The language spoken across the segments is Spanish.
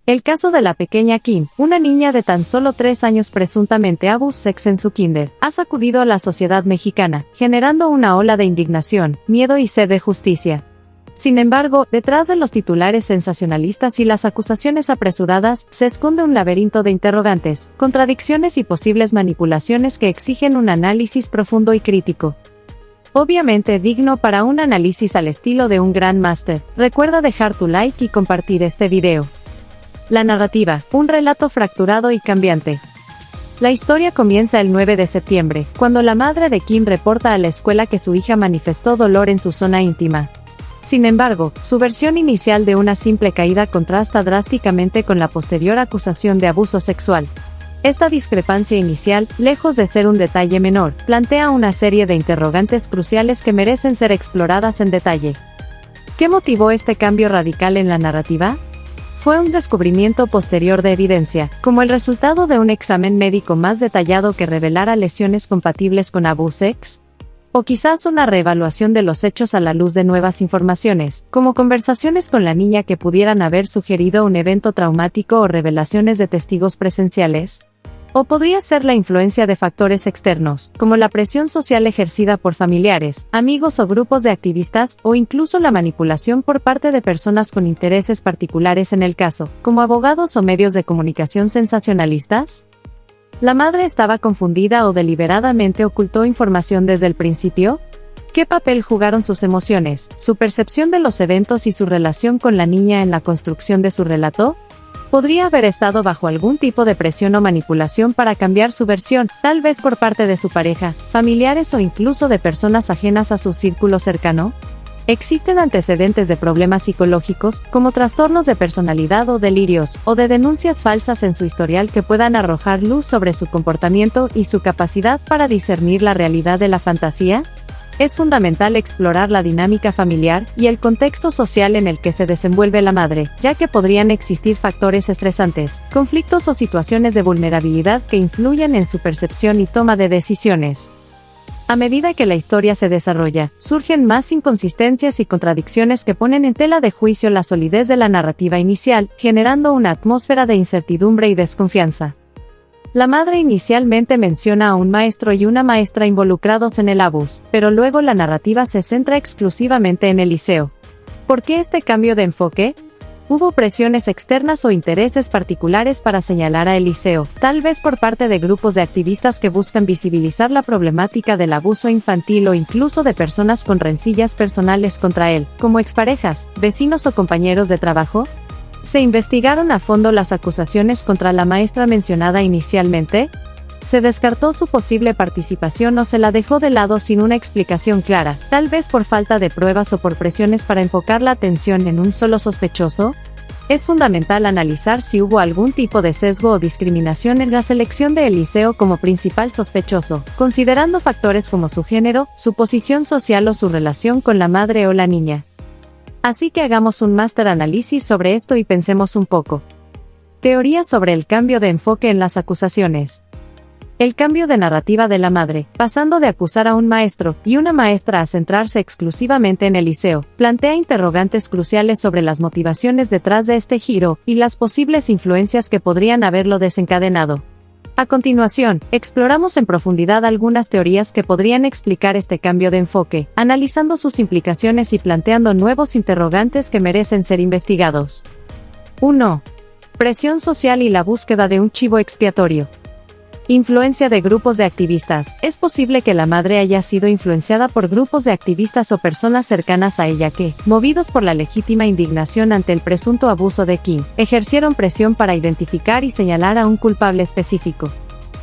El caso de la pequeña Kim, una niña de tan solo 3 años presuntamente abused sex en su kinder, ha sacudido a la sociedad mexicana, generando una ola de indignación, miedo y sed de justicia. Sin embargo, detrás de los titulares sensacionalistas y las acusaciones apresuradas, se esconde un laberinto de interrogantes, contradicciones y posibles manipulaciones que exigen un análisis profundo y crítico. Obviamente digno para un análisis al estilo de un gran máster. Recuerda dejar tu like y compartir este video. La narrativa, un relato fracturado y cambiante. La historia comienza el 9 de septiembre, cuando la madre de Kim reporta a la escuela que su hija manifestó dolor en su zona íntima. Sin embargo, su versión inicial de una simple caída contrasta drásticamente con la posterior acusación de abuso sexual. Esta discrepancia inicial, lejos de ser un detalle menor, plantea una serie de interrogantes cruciales que merecen ser exploradas en detalle. ¿Qué motivó este cambio radical en la narrativa? Fue un descubrimiento posterior de evidencia, como el resultado de un examen médico más detallado que revelara lesiones compatibles con abuso sex. O quizás una reevaluación de los hechos a la luz de nuevas informaciones, como conversaciones con la niña que pudieran haber sugerido un evento traumático o revelaciones de testigos presenciales. O podría ser la influencia de factores externos, como la presión social ejercida por familiares, amigos o grupos de activistas, o incluso la manipulación por parte de personas con intereses particulares en el caso, como abogados o medios de comunicación sensacionalistas. ¿La madre estaba confundida o deliberadamente ocultó información desde el principio? ¿Qué papel jugaron sus emociones, su percepción de los eventos y su relación con la niña en la construcción de su relato? Podría haber estado bajo algún tipo de presión o manipulación para cambiar su versión, tal vez por parte de su pareja, familiares o incluso de personas ajenas a su círculo cercano. Existen antecedentes de problemas psicológicos, como trastornos de personalidad o delirios, o de denuncias falsas en su historial que puedan arrojar luz sobre su comportamiento y su capacidad para discernir la realidad de la fantasía. Es fundamental explorar la dinámica familiar y el contexto social en el que se desenvuelve la madre, ya que podrían existir factores estresantes, conflictos o situaciones de vulnerabilidad que influyen en su percepción y toma de decisiones. A medida que la historia se desarrolla, surgen más inconsistencias y contradicciones que ponen en tela de juicio la solidez de la narrativa inicial, generando una atmósfera de incertidumbre y desconfianza. La madre inicialmente menciona a un maestro y una maestra involucrados en el abuso, pero luego la narrativa se centra exclusivamente en el liceo. ¿Por qué este cambio de enfoque? Hubo presiones externas o intereses particulares para señalar a el liceo, tal vez por parte de grupos de activistas que buscan visibilizar la problemática del abuso infantil o incluso de personas con rencillas personales contra él, como exparejas, vecinos o compañeros de trabajo. ¿Se investigaron a fondo las acusaciones contra la maestra mencionada inicialmente? ¿Se descartó su posible participación o se la dejó de lado sin una explicación clara, tal vez por falta de pruebas o por presiones para enfocar la atención en un solo sospechoso? Es fundamental analizar si hubo algún tipo de sesgo o discriminación en la selección de Eliseo como principal sospechoso, considerando factores como su género, su posición social o su relación con la madre o la niña. Así que hagamos un máster análisis sobre esto y pensemos un poco. Teoría sobre el cambio de enfoque en las acusaciones. El cambio de narrativa de la madre, pasando de acusar a un maestro y una maestra a centrarse exclusivamente en Eliseo, plantea interrogantes cruciales sobre las motivaciones detrás de este giro y las posibles influencias que podrían haberlo desencadenado. A continuación, exploramos en profundidad algunas teorías que podrían explicar este cambio de enfoque, analizando sus implicaciones y planteando nuevos interrogantes que merecen ser investigados. 1. Presión social y la búsqueda de un chivo expiatorio. Influencia de grupos de activistas. Es posible que la madre haya sido influenciada por grupos de activistas o personas cercanas a ella que, movidos por la legítima indignación ante el presunto abuso de Kim, ejercieron presión para identificar y señalar a un culpable específico.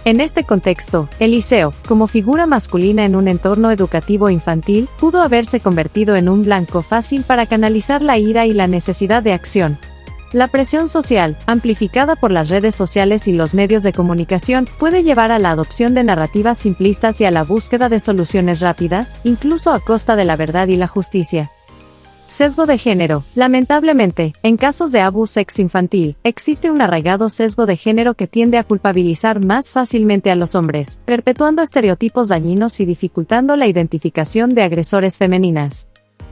En este contexto, Eliseo, como figura masculina en un entorno educativo infantil, pudo haberse convertido en un blanco fácil para canalizar la ira y la necesidad de acción. La presión social, amplificada por las redes sociales y los medios de comunicación, puede llevar a la adopción de narrativas simplistas y a la búsqueda de soluciones rápidas, incluso a costa de la verdad y la justicia. Sesgo de género. Lamentablemente, en casos de abuso sex infantil, existe un arraigado sesgo de género que tiende a culpabilizar más fácilmente a los hombres, perpetuando estereotipos dañinos y dificultando la identificación de agresores femeninas.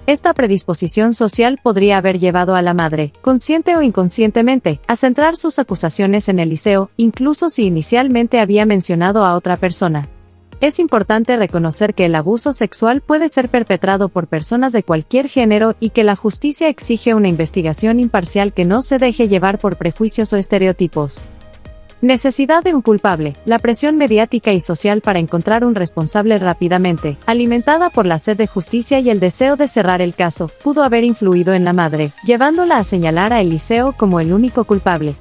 Esta predisposición social podría haber llevado a la madre, consciente o inconscientemente, a centrar sus acusaciones en el liceo, incluso si inicialmente había mencionado a otra persona. Es importante reconocer que el abuso sexual puede ser perpetrado por personas de cualquier género y que la justicia exige una investigación imparcial que no se deje llevar por prejuicios o estereotipos. Necesidad de un culpable. La presión mediática y social para encontrar un responsable rápidamente, alimentada por la sed de justicia y el deseo de cerrar el caso, pudo haber influido en la madre, llevándola a señalar a Eliseo como el único culpable.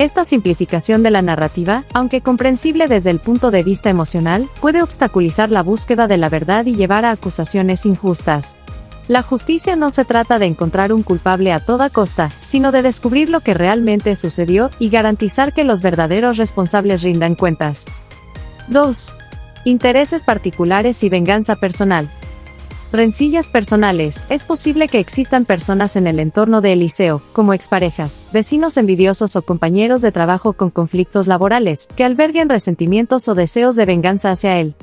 Esta simplificación de la narrativa, aunque comprensible desde el punto de vista emocional, puede obstaculizar la búsqueda de la verdad y llevar a acusaciones injustas. La justicia no se trata de encontrar un culpable a toda costa, sino de descubrir lo que realmente sucedió y garantizar que los verdaderos responsables rindan cuentas. 2. Intereses particulares y venganza personal. Rencillas personales. Es posible que existan personas en el entorno de Eliseo, como exparejas, vecinos envidiosos o compañeros de trabajo con conflictos laborales, que alberguen resentimientos o deseos de venganza hacia él.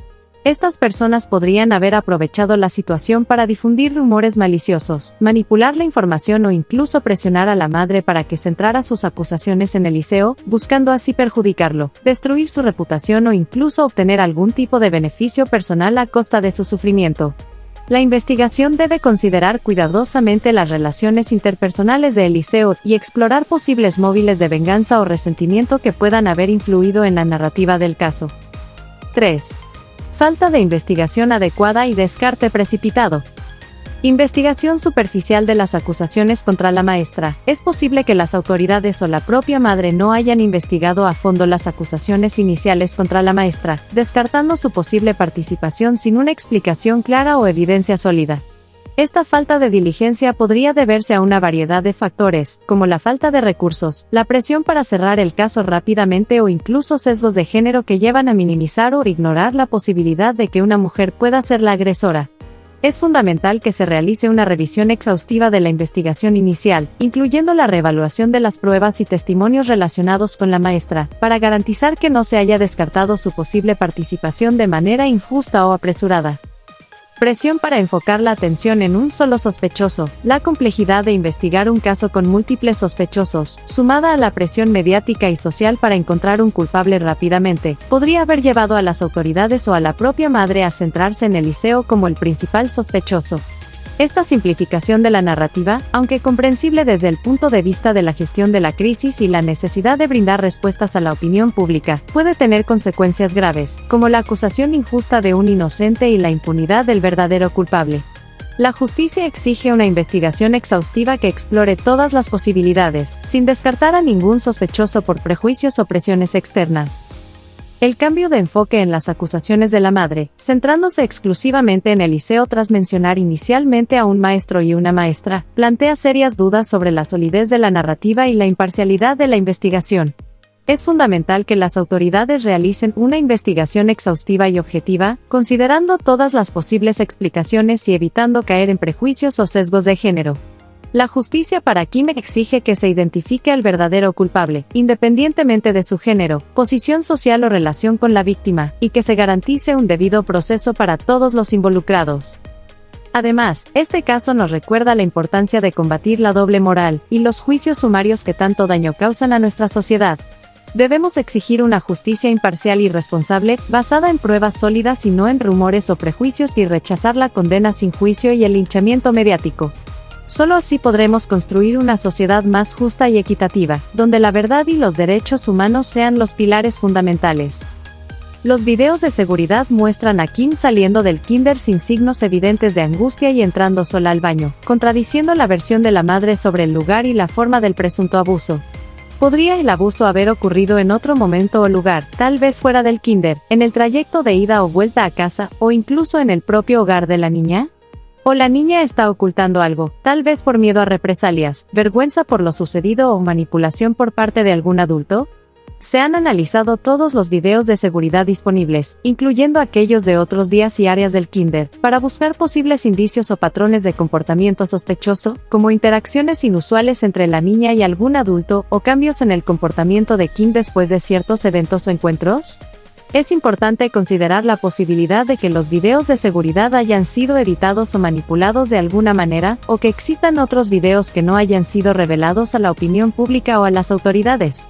Estas personas podrían haber aprovechado la situación para difundir rumores maliciosos, manipular la información o incluso presionar a la madre para que centrara sus acusaciones en Eliseo, buscando así perjudicarlo, destruir su reputación o incluso obtener algún tipo de beneficio personal a costa de su sufrimiento. La investigación debe considerar cuidadosamente las relaciones interpersonales de Eliseo y explorar posibles móviles de venganza o resentimiento que puedan haber influido en la narrativa del caso. 3. Falta de investigación adecuada y descarte precipitado. Investigación superficial de las acusaciones contra la maestra. Es posible que las autoridades o la propia madre no hayan investigado a fondo las acusaciones iniciales contra la maestra, descartando su posible participación sin una explicación clara o evidencia sólida. Esta falta de diligencia podría deberse a una variedad de factores, como la falta de recursos, la presión para cerrar el caso rápidamente o incluso sesgos de género que llevan a minimizar o ignorar la posibilidad de que una mujer pueda ser la agresora. Es fundamental que se realice una revisión exhaustiva de la investigación inicial, incluyendo la reevaluación de las pruebas y testimonios relacionados con la maestra, para garantizar que no se haya descartado su posible participación de manera injusta o apresurada. Presión para enfocar la atención en un solo sospechoso. La complejidad de investigar un caso con múltiples sospechosos, sumada a la presión mediática y social para encontrar un culpable rápidamente, podría haber llevado a las autoridades o a la propia madre a centrarse en Eliseo como el principal sospechoso. Esta simplificación de la narrativa, aunque comprensible desde el punto de vista de la gestión de la crisis y la necesidad de brindar respuestas a la opinión pública, puede tener consecuencias graves, como la acusación injusta de un inocente y la impunidad del verdadero culpable. La justicia exige una investigación exhaustiva que explore todas las posibilidades, sin descartar a ningún sospechoso por prejuicios o presiones externas. El cambio de enfoque en las acusaciones de la madre, centrándose exclusivamente en Eliseo tras mencionar inicialmente a un maestro y una maestra, plantea serias dudas sobre la solidez de la narrativa y la imparcialidad de la investigación. Es fundamental que las autoridades realicen una investigación exhaustiva y objetiva, considerando todas las posibles explicaciones y evitando caer en prejuicios o sesgos de género. La justicia para Kim exige que se identifique al verdadero culpable, independientemente de su género, posición social o relación con la víctima, y que se garantice un debido proceso para todos los involucrados. Además, este caso nos recuerda la importancia de combatir la doble moral y los juicios sumarios que tanto daño causan a nuestra sociedad. Debemos exigir una justicia imparcial y responsable, basada en pruebas sólidas y no en rumores o prejuicios, y rechazar la condena sin juicio y el linchamiento mediático. Solo así podremos construir una sociedad más justa y equitativa, donde la verdad y los derechos humanos sean los pilares fundamentales. Los videos de seguridad muestran a Kim saliendo del kinder sin signos evidentes de angustia y entrando sola al baño, contradiciendo la versión de la madre sobre el lugar y la forma del presunto abuso. ¿Podría el abuso haber ocurrido en otro momento o lugar, tal vez fuera del kinder, en el trayecto de ida o vuelta a casa, o incluso en el propio hogar de la niña? ¿O la niña está ocultando algo, tal vez por miedo a represalias, vergüenza por lo sucedido o manipulación por parte de algún adulto? Se han analizado todos los videos de seguridad disponibles, incluyendo aquellos de otros días y áreas del kinder, para buscar posibles indicios o patrones de comportamiento sospechoso, como interacciones inusuales entre la niña y algún adulto o cambios en el comportamiento de Kim después de ciertos eventos o encuentros. Es importante considerar la posibilidad de que los videos de seguridad hayan sido editados o manipulados de alguna manera, o que existan otros videos que no hayan sido revelados a la opinión pública o a las autoridades.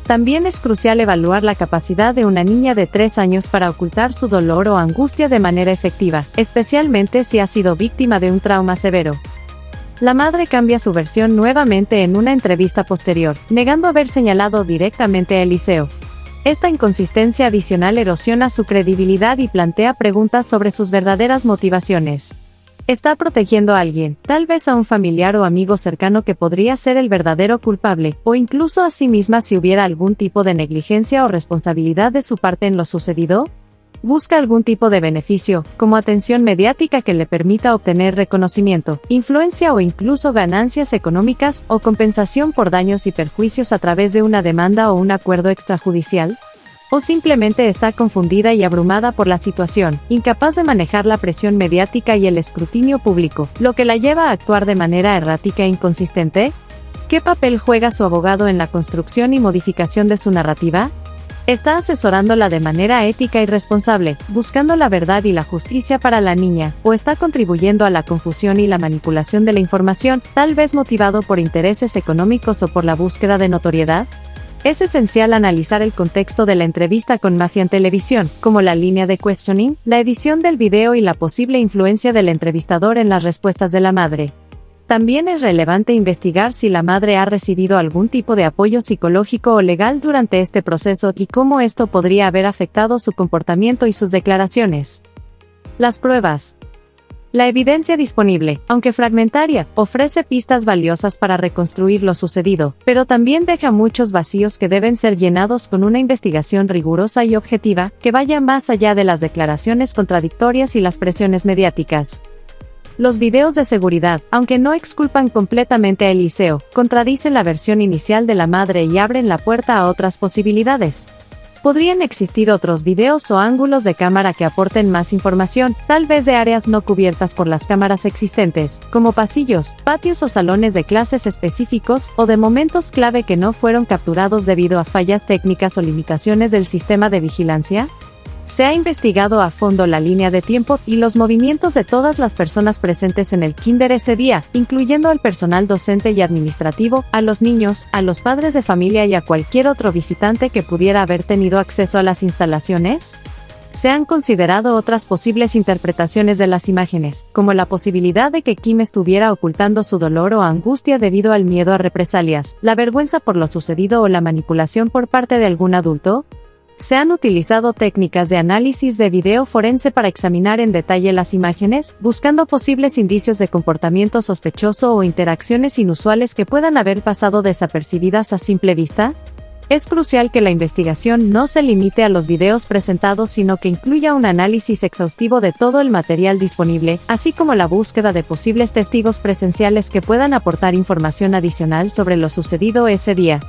También es crucial evaluar la capacidad de una niña de 3 años para ocultar su dolor o angustia de manera efectiva, especialmente si ha sido víctima de un trauma severo. La madre cambia su versión nuevamente en una entrevista posterior, negando haber señalado directamente a Eliseo. Esta inconsistencia adicional erosiona su credibilidad y plantea preguntas sobre sus verdaderas motivaciones. Está protegiendo a alguien, tal vez a un familiar o amigo cercano que podría ser el verdadero culpable, o incluso a sí misma si hubiera algún tipo de negligencia o responsabilidad de su parte en lo sucedido. Busca algún tipo de beneficio, como atención mediática que le permita obtener reconocimiento, influencia o incluso ganancias económicas o compensación por daños y perjuicios a través de una demanda o un acuerdo extrajudicial. O simplemente está confundida y abrumada por la situación, incapaz de manejar la presión mediática y el escrutinio público, lo que la lleva a actuar de manera errática e inconsistente. ¿Qué papel juega su abogado en la construcción y modificación de su narrativa? Está asesorándola de manera ética y responsable, buscando la verdad y la justicia para la niña, o está contribuyendo a la confusión y la manipulación de la información, tal vez motivado por intereses económicos o por la búsqueda de notoriedad? Es esencial analizar el contexto de la entrevista con Mafia en televisión, como la línea de questioning, la edición del video y la posible influencia del entrevistador en las respuestas de la madre. También es relevante investigar si la madre ha recibido algún tipo de apoyo psicológico o legal durante este proceso y cómo esto podría haber afectado su comportamiento y sus declaraciones. Las pruebas. La evidencia disponible, aunque fragmentaria, ofrece pistas valiosas para reconstruir lo sucedido, pero también deja muchos vacíos que deben ser llenados con una investigación rigurosa y objetiva, que vaya más allá de las declaraciones contradictorias y las presiones mediáticas. Los videos de seguridad, aunque no exculpan completamente a Eliseo, contradicen la versión inicial de la madre y abren la puerta a otras posibilidades. Podrían existir otros videos o ángulos de cámara que aporten más información, tal vez de áreas no cubiertas por las cámaras existentes, como pasillos, patios o salones de clases específicos, o de momentos clave que no fueron capturados debido a fallas técnicas o limitaciones del sistema de vigilancia. Se ha investigado a fondo la línea de tiempo y los movimientos de todas las personas presentes en el kinder ese día, incluyendo al personal docente y administrativo, a los niños, a los padres de familia y a cualquier otro visitante que pudiera haber tenido acceso a las instalaciones. Se han considerado otras posibles interpretaciones de las imágenes, como la posibilidad de que Kim estuviera ocultando su dolor o angustia debido al miedo a represalias, la vergüenza por lo sucedido o la manipulación por parte de algún adulto. Se han utilizado técnicas de análisis de video forense para examinar en detalle las imágenes, buscando posibles indicios de comportamiento sospechoso o interacciones inusuales que puedan haber pasado desapercibidas a simple vista. Es crucial que la investigación no se limite a los videos presentados, sino que incluya un análisis exhaustivo de todo el material disponible, así como la búsqueda de posibles testigos presenciales que puedan aportar información adicional sobre lo sucedido ese día.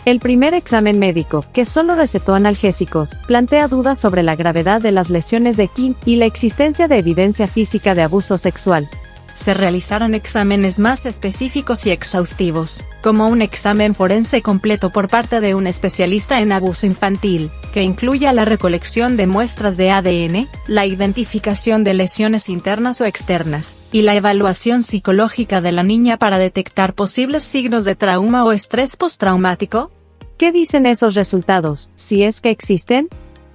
El primer examen médico, que solo recetó analgésicos, plantea dudas sobre la gravedad de las lesiones de Kim y la existencia de evidencia física de abuso sexual. Se realizaron exámenes más específicos y exhaustivos, como un examen forense completo por parte de un especialista en abuso infantil, que incluya la recolección de muestras de ADN, la identificación de lesiones internas o externas, y la evaluación psicológica de la niña para detectar posibles signos de trauma o estrés postraumático. ¿Qué dicen esos resultados, si es que existen?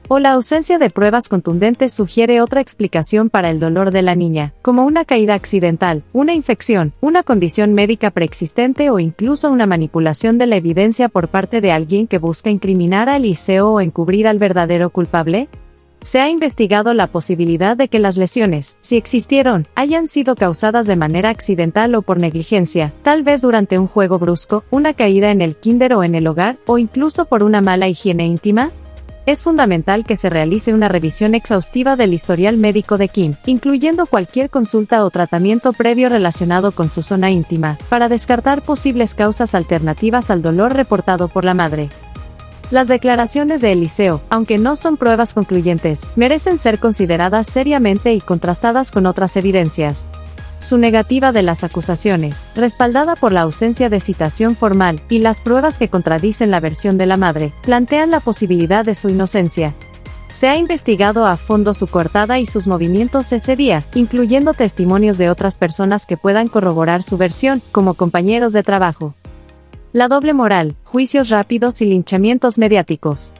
O la ausencia de pruebas contundentes sugiere otra explicación para el dolor de la niña, como una caída accidental, una infección, una condición médica preexistente o incluso una manipulación de la evidencia por parte de alguien que busca incriminar a Eliseo o encubrir al verdadero culpable. Se ha investigado la posibilidad de que las lesiones, si existieron, hayan sido causadas de manera accidental o por negligencia, tal vez durante un juego brusco, una caída en el kinder o en el hogar, o incluso por una mala higiene íntima. Es fundamental que se realice una revisión exhaustiva del historial médico de Kim, incluyendo cualquier consulta o tratamiento previo relacionado con su zona íntima, para descartar posibles causas alternativas al dolor reportado por la madre. Las declaraciones de Eliseo, aunque no son pruebas concluyentes, merecen ser consideradas seriamente y contrastadas con otras evidencias. Su negativa de las acusaciones, respaldada por la ausencia de citación formal, y las pruebas que contradicen la versión de la madre, plantean la posibilidad de su inocencia. Se ha investigado a fondo su coartada y sus movimientos ese día, incluyendo testimonios de otras personas que puedan corroborar su versión, como compañeros de trabajo. La doble moral, juicios rápidos y linchamientos mediáticos.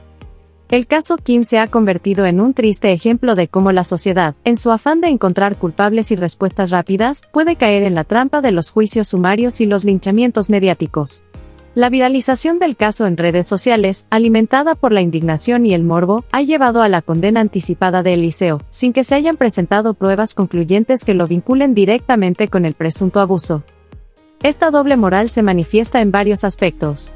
El caso Kim se ha convertido en un triste ejemplo de cómo la sociedad, en su afán de encontrar culpables y respuestas rápidas, puede caer en la trampa de los juicios sumarios y los linchamientos mediáticos. La viralización del caso en redes sociales, alimentada por la indignación y el morbo, ha llevado a la condena anticipada de Eliseo, sin que se hayan presentado pruebas concluyentes que lo vinculen directamente con el presunto abuso. Esta doble moral se manifiesta en varios aspectos.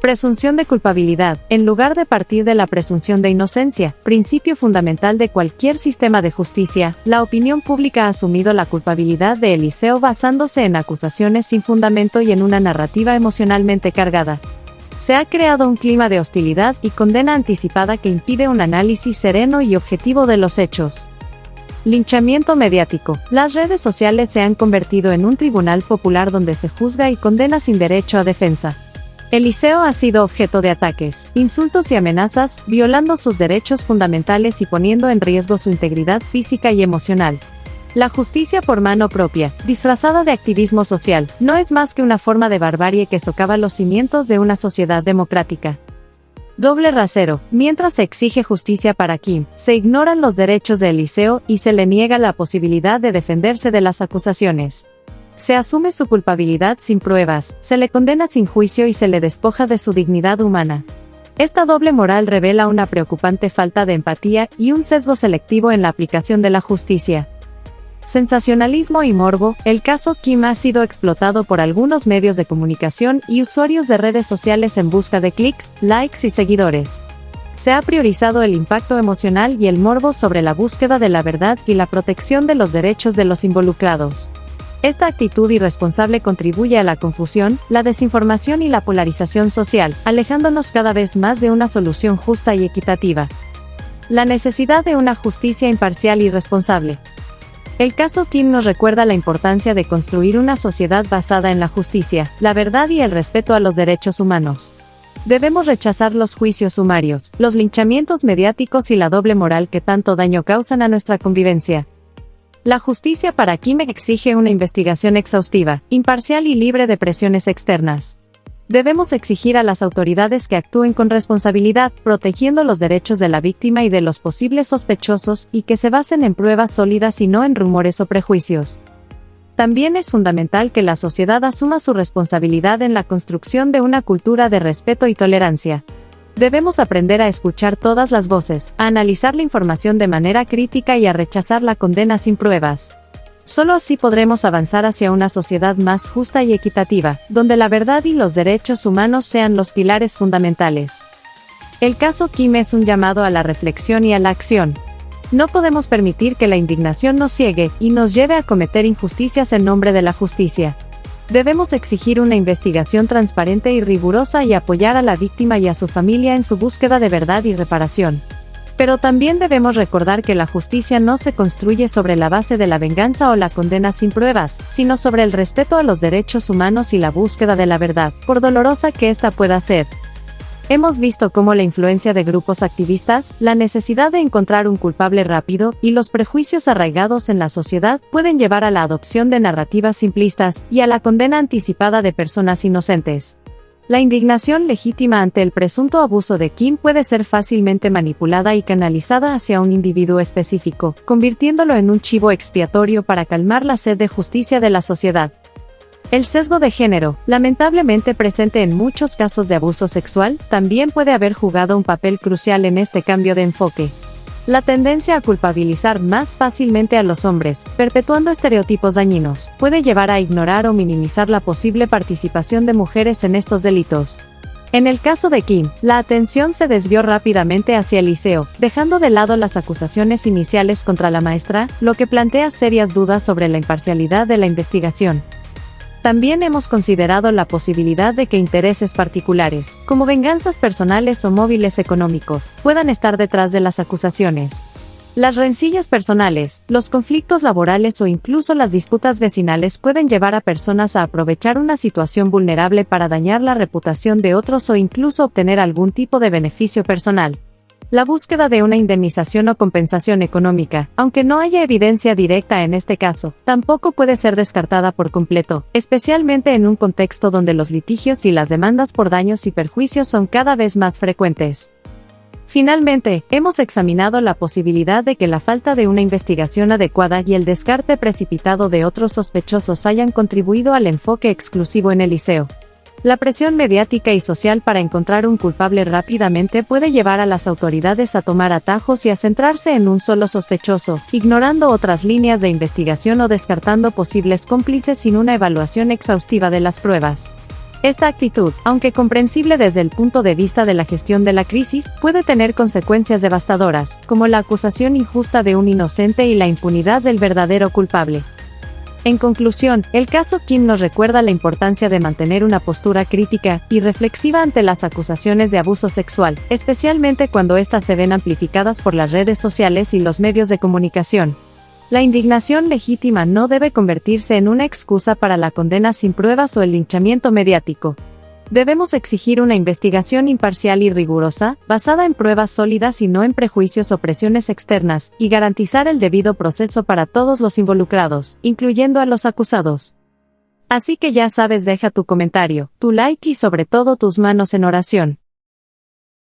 Presunción de culpabilidad, en lugar de partir de la presunción de inocencia, principio fundamental de cualquier sistema de justicia, la opinión pública ha asumido la culpabilidad de Eliseo basándose en acusaciones sin fundamento y en una narrativa emocionalmente cargada. Se ha creado un clima de hostilidad y condena anticipada que impide un análisis sereno y objetivo de los hechos. Linchamiento mediático. Las redes sociales se han convertido en un tribunal popular donde se juzga y condena sin derecho a defensa. Eliseo ha sido objeto de ataques, insultos y amenazas, violando sus derechos fundamentales y poniendo en riesgo su integridad física y emocional. La justicia por mano propia, disfrazada de activismo social, no es más que una forma de barbarie que socava los cimientos de una sociedad democrática. Doble rasero. Mientras se exige justicia para Kim, se ignoran los derechos de Eliseo y se le niega la posibilidad de defenderse de las acusaciones. Se asume su culpabilidad sin pruebas, se le condena sin juicio y se le despoja de su dignidad humana. Esta doble moral revela una preocupante falta de empatía y un sesgo selectivo en la aplicación de la justicia. Sensacionalismo y morbo. El caso Kim ha sido explotado por algunos medios de comunicación y usuarios de redes sociales en busca de clics, likes y seguidores. Se ha priorizado el impacto emocional y el morbo sobre la búsqueda de la verdad y la protección de los derechos de los involucrados. Esta actitud irresponsable contribuye a la confusión, la desinformación y la polarización social, alejándonos cada vez más de una solución justa y equitativa. La necesidad de una justicia imparcial y responsable. El caso Kim nos recuerda la importancia de construir una sociedad basada en la justicia, la verdad y el respeto a los derechos humanos. Debemos rechazar los juicios sumarios, los linchamientos mediáticos y la doble moral que tanto daño causan a nuestra convivencia. La justicia para Kim exige una investigación exhaustiva, imparcial y libre de presiones externas. Debemos exigir a las autoridades que actúen con responsabilidad, protegiendo los derechos de la víctima y de los posibles sospechosos, y que se basen en pruebas sólidas y no en rumores o prejuicios. También es fundamental que la sociedad asuma su responsabilidad en la construcción de una cultura de respeto y tolerancia. Debemos aprender a escuchar todas las voces, a analizar la información de manera crítica y a rechazar la condena sin pruebas. Solo así podremos avanzar hacia una sociedad más justa y equitativa, donde la verdad y los derechos humanos sean los pilares fundamentales. El caso Kim es un llamado a la reflexión y a la acción. No podemos permitir que la indignación nos ciegue y nos lleve a cometer injusticias en nombre de la justicia. Debemos exigir una investigación transparente y rigurosa y apoyar a la víctima y a su familia en su búsqueda de verdad y reparación. Pero también debemos recordar que la justicia no se construye sobre la base de la venganza o la condena sin pruebas, sino sobre el respeto a los derechos humanos y la búsqueda de la verdad, por dolorosa que ésta pueda ser. Hemos visto cómo la influencia de grupos activistas, la necesidad de encontrar un culpable rápido, y los prejuicios arraigados en la sociedad pueden llevar a la adopción de narrativas simplistas y a la condena anticipada de personas inocentes. La indignación legítima ante el presunto abuso de Kim puede ser fácilmente manipulada y canalizada hacia un individuo específico, convirtiéndolo en un chivo expiatorio para calmar la sed de justicia de la sociedad. El sesgo de género, lamentablemente presente en muchos casos de abuso sexual, también puede haber jugado un papel crucial en este cambio de enfoque. La tendencia a culpabilizar más fácilmente a los hombres, perpetuando estereotipos dañinos, puede llevar a ignorar o minimizar la posible participación de mujeres en estos delitos. En el caso de Kim, la atención se desvió rápidamente hacia Eliseo, dejando de lado las acusaciones iniciales contra la maestra, lo que plantea serias dudas sobre la imparcialidad de la investigación. También hemos considerado la posibilidad de que intereses particulares, como venganzas personales o móviles económicos, puedan estar detrás de las acusaciones. Las rencillas personales, los conflictos laborales o incluso las disputas vecinales pueden llevar a personas a aprovechar una situación vulnerable para dañar la reputación de otros o incluso obtener algún tipo de beneficio personal. La búsqueda de una indemnización o compensación económica, aunque no haya evidencia directa en este caso, tampoco puede ser descartada por completo, especialmente en un contexto donde los litigios y las demandas por daños y perjuicios son cada vez más frecuentes. Finalmente, hemos examinado la posibilidad de que la falta de una investigación adecuada y el descarte precipitado de otros sospechosos hayan contribuido al enfoque exclusivo en el liceo. La presión mediática y social para encontrar un culpable rápidamente puede llevar a las autoridades a tomar atajos y a centrarse en un solo sospechoso, ignorando otras líneas de investigación o descartando posibles cómplices sin una evaluación exhaustiva de las pruebas. Esta actitud, aunque comprensible desde el punto de vista de la gestión de la crisis, puede tener consecuencias devastadoras, como la acusación injusta de un inocente y la impunidad del verdadero culpable. En conclusión, el caso Kim nos recuerda la importancia de mantener una postura crítica y reflexiva ante las acusaciones de abuso sexual, especialmente cuando éstas se ven amplificadas por las redes sociales y los medios de comunicación. La indignación legítima no debe convertirse en una excusa para la condena sin pruebas o el linchamiento mediático. Debemos exigir una investigación imparcial y rigurosa, basada en pruebas sólidas y no en prejuicios o presiones externas, y garantizar el debido proceso para todos los involucrados, incluyendo a los acusados. Así que ya sabes, deja tu comentario, tu like y sobre todo tus manos en oración.